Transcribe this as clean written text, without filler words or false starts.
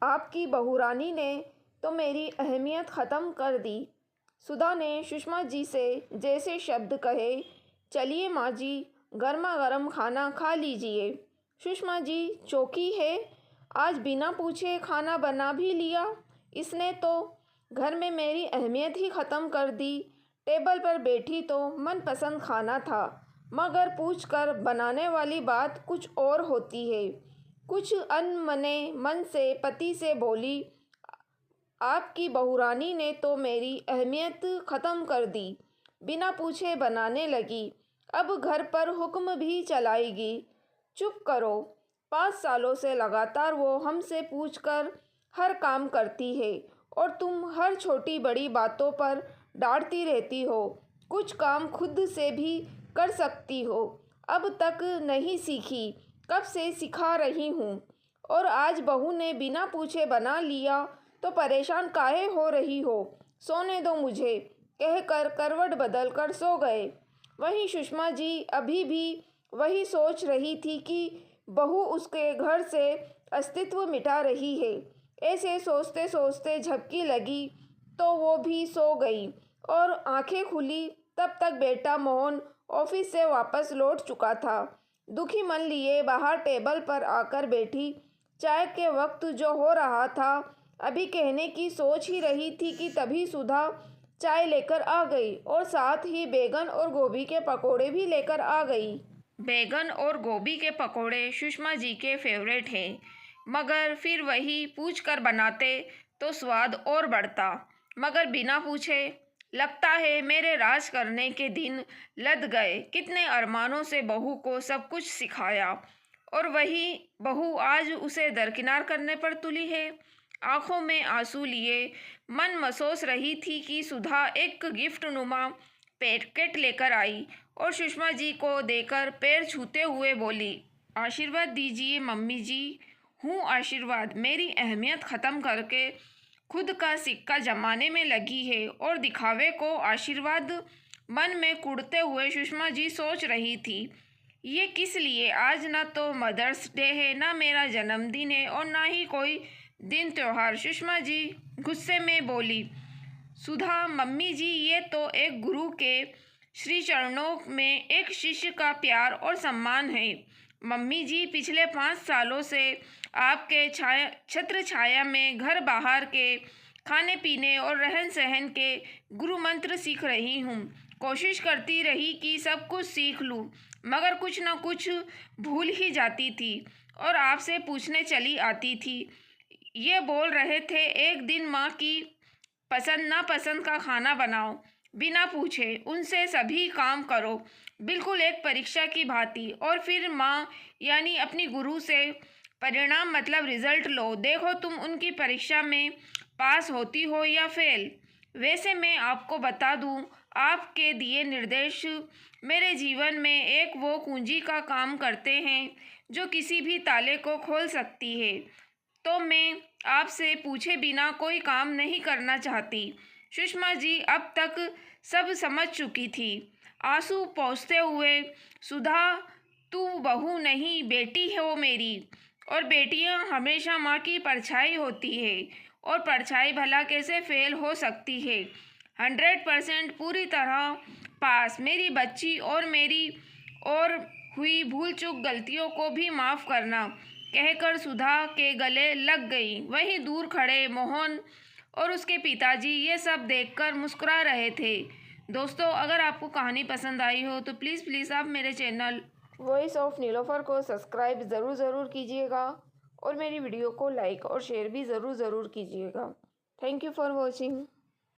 आपकी बहुरानी ने तो मेरी अहमियत ख़त्म कर दी। सुधा ने सुषमा जी से जैसे शब्द कहे, चलिए माँ जी, गर्मा गर्म खाना खा लीजिए। सुषमा जी चौंकी है, आज बिना पूछे खाना बना भी लिया। इसने तो घर में मेरी अहमियत ही ख़त्म कर दी। टेबल पर बैठी तो मनपसंद खाना था, मगर पूछकर बनाने वाली बात कुछ और होती है। कुछ अनमने मन से पति से बोली, आपकी बहुरानी ने तो मेरी अहमियत ख़त्म कर दी। बिना पूछे बनाने लगी, अब घर पर हुक्म भी चलाएगी। चुप करो, 5 सालों से लगातार वो हमसे पूछकर हर काम करती है और तुम हर छोटी बड़ी बातों पर डांटती रहती हो। कुछ काम खुद से भी कर सकती हो, अब तक नहीं सीखी, कब से सिखा रही हूँ। और आज बहू ने बिना पूछे बना लिया तो परेशान काहे हो रही हो, सोने दो मुझे, कहकर करवट बदल कर सो गए। वहीं सुषमा जी अभी भी वही सोच रही थी कि बहू उसके घर से अस्तित्व मिटा रही है। ऐसे सोचते सोचते झपकी लगी तो वो भी सो गई और आंखें खुली तब तक बेटा मोहन ऑफिस से वापस लौट चुका था। दुखी मन लिए बाहर टेबल पर आकर बैठी। चाय के वक्त जो हो रहा था अभी कहने की सोच ही रही थी कि तभी सुधा चाय लेकर आ गई और साथ ही बैगन और गोभी के पकोड़े भी लेकर आ गई। बैगन और गोभी के पकोड़े सुषमा जी के फेवरेट हैं, मगर फिर वही पूछ कर बनाते तो स्वाद और बढ़ता। मगर बिना पूछे, लगता है मेरे राज करने के दिन लद गए। कितने अरमानों से बहू को सब कुछ सिखाया और वही बहू आज उसे दरकिनार करने पर तुली है। आंखों में आंसू लिए मन महसूस रही थी कि सुधा एक गिफ्ट नुमा पैकेट लेकर आई और सुषमा जी को देकर पैर छूते हुए बोली, आशीर्वाद दीजिए मम्मी जी। हूँ आशीर्वाद, मेरी अहमियत ख़त्म करके खुद का सिक्का जमाने में लगी है और दिखावे को आशीर्वाद। मन में कुढ़ते हुए सुषमा जी सोच रही थी, ये किस लिए? आज ना तो मदर्स डे है, ना मेरा जन्मदिन है और ना ही कोई दिन त्योहार। सुषमा जी गुस्से में बोली, सुधा मम्मी जी, ये तो एक गुरु के श्री चरणों में एक शिष्य का प्यार और सम्मान है। मम्मी जी पिछले 5 सालों से आपके छत्र छाया में घर बाहर के खाने पीने और रहन सहन के गुरु मंत्र सीख रही हूँ। कोशिश करती रही कि सब कुछ सीख लूँ, मगर कुछ न कुछ भूल ही जाती थी और आपसे पूछने चली आती थी। ये बोल रहे थे एक दिन माँ की पसंद नापसंद का खाना बनाओ, बिना पूछे उनसे सभी काम करो, बिल्कुल एक परीक्षा की भांति, और फिर माँ यानी अपनी गुरु से परिणाम मतलब रिजल्ट लो, देखो तुम उनकी परीक्षा में पास होती हो या फेल। वैसे मैं आपको बता दूं, आपके दिए निर्देश मेरे जीवन में एक वो कुंजी का काम करते हैं जो किसी भी ताले को खोल सकती है। तो मैं आपसे पूछे बिना कोई काम नहीं करना चाहती। सुषमा जी अब तक सब समझ चुकी थी। आंसू पोंछते हुए, सुधा तू बहू नहीं बेटी हो मेरी, और बेटियां हमेशा माँ की परछाई होती है, और परछाई भला कैसे फेल हो सकती है? 100% पूरी तरह पास। मेरी बच्ची और मेरी और हुई भूल चूक गलतियों को भी माफ़ करना, कहकर सुधा के गले लग गई। वहीं दूर खड़े मोहन और उसके पिताजी ये सब देखकर मुस्कुरा रहे थे। दोस्तों, अगर आपको कहानी पसंद आई हो तो प्लीज़ आप मेरे चैनल वॉइस ऑफ नीलोफर को सब्सक्राइब ज़रूर कीजिएगा और मेरी वीडियो को लाइक और शेयर भी ज़रूर कीजिएगा। Thank you for watching.